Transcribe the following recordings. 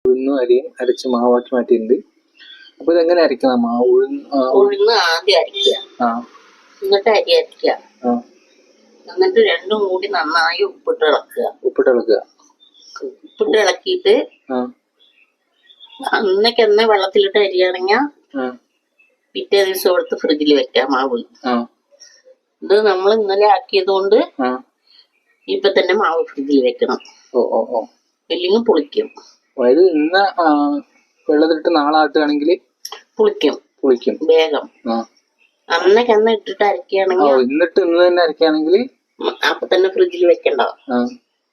ഉഴുന്നും അരിയും അരച്ച് മാവാക്കി മാറ്റിയിട്ടുണ്ട്. അപ്പൊ ഇതെങ്ങനെ അരക്കണം? ഉഴുന്ന് ആദ്യം അരക്കുക, എന്നിട്ട് അരി അരക്കുക, എന്നിട്ട് രണ്ടും കൂടി നന്നായി ഉപ്പിട്ട് ഇളക്കുക. ഉപ്പിട്ട് ഇളക്കിയിട്ട് അന്നൊക്കെ വെള്ളത്തിലിട്ട് അരിയാണെങ്കിൽ പിറ്റേ ദിവസം എടുത്ത് ഫ്രിഡ്ജിൽ വെക്കാം മാവ്. ഇത് നമ്മൾ ഇന്നലെ ആക്കിയത് കൊണ്ട് ഇപ്പൊ തന്നെ മാവ് ഫ്രിഡ്ജിൽ വെക്കണം, ഇല്ലെങ്കിൽ പുളിക്കും. ഇന്ന് വെള്ളത്തിലിട്ട് നാളെ ആട്ടുകയാണെങ്കിൽ പുളിക്കും വേഗം. അന്നൊക്കെ ഇട്ടിട്ട് അരക്കുകയാണെങ്കിൽ എന്നിട്ട് ഇന്ന് തന്നെ അരക്കുകയാണെങ്കിൽ അപ്പൊ തന്നെ ഫ്രിഡ്ജിൽ വെക്കണ്ട,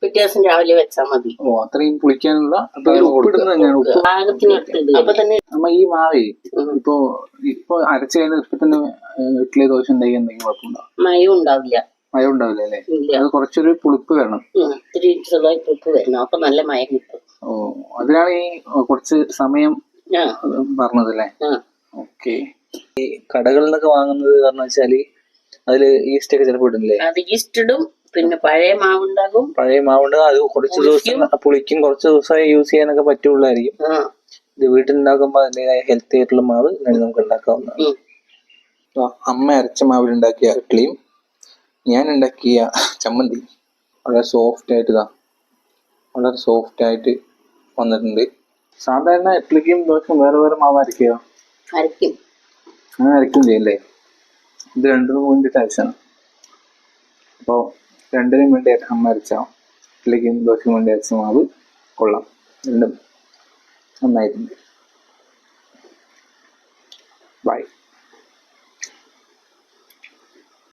പിറ്റേ ദിവസം രാവിലെ വെച്ചാൽ മതി. അത്രയും പുളിക്കാനുള്ള അപ്പൊ തന്നെ. നമ്മ ഈ മാവേ ഇപ്പൊ അരച്ചു കഴിഞ്ഞ ഇപ്പൊ തന്നെ ഇഡ്ഡലി ദോശ ഉണ്ടായി എന്തെങ്കിലും കുഴപ്പമുണ്ടോ? മയം ഉണ്ടാവില്ല അല്ലേ? അത് കുറച്ചൊരു പുളിപ്പ് വരണം, ഇത്തിരി ചെറുതായി പുളിപ്പ് വരണം, അപ്പൊ നല്ല മയം കിട്ടും. അതിനാണ് ഈ കുറച്ച് സമയം പറഞ്ഞത് അല്ലേ? ഓക്കെ. ഈ കടകളിൽ നിന്നൊക്കെ വാങ്ങുന്നത് കാരണം വെച്ചാല് അതില് ഈസ്റ്റ് ഒക്കെ ചിലപ്പോൾ ഇടുന്നില്ലേ? അത് ഈസ്റ്റ് ഇടും, പിന്നെ പഴയ മാവുണ്ടാകും. അത് കുറച്ച് ദിവസം പുളിക്കും, കുറച്ച് ദിവസമായി യൂസ് ചെയ്യാനൊക്കെ പറ്റുള്ളായിരിക്കും. ഇത് വീട്ടിലുണ്ടാക്കുമ്പോ അതിൻ്റെതായ ഹെൽത്തി ആയിട്ടുള്ള മാവ് നമുക്ക് ഉണ്ടാക്കാവുന്നതാണ്. അമ്മ അരച്ച മാവിലുണ്ടാക്കിയ ഇഡ്ഡലിയും ഞാൻ ഉണ്ടാക്കിയ ചമ്മന്തി വളരെ സോഫ്റ്റ് ആയിട്ട് വന്നിട്ടുണ്ട്. സാധാരണ ഇഡ്ഡലിക്കും ദോശയും വേറെ വേറെ മാവ് അരയ്ക്കും. അങ്ങനെ അരയ്ക്കും ചെയ്യല്ലേ? ഇത് രണ്ടിനും വേണ്ടിയിട്ട് അരച്ചാണ്. അപ്പോൾ രണ്ടിനും വേണ്ടി അമ്മ അരച്ച ഇഡ്ഡലിക്കും ദോശയ്ക്കും വേണ്ടി അരച്ച മാവ് കൊള്ളാം, രണ്ടും നന്നായിട്ടുണ്ട്.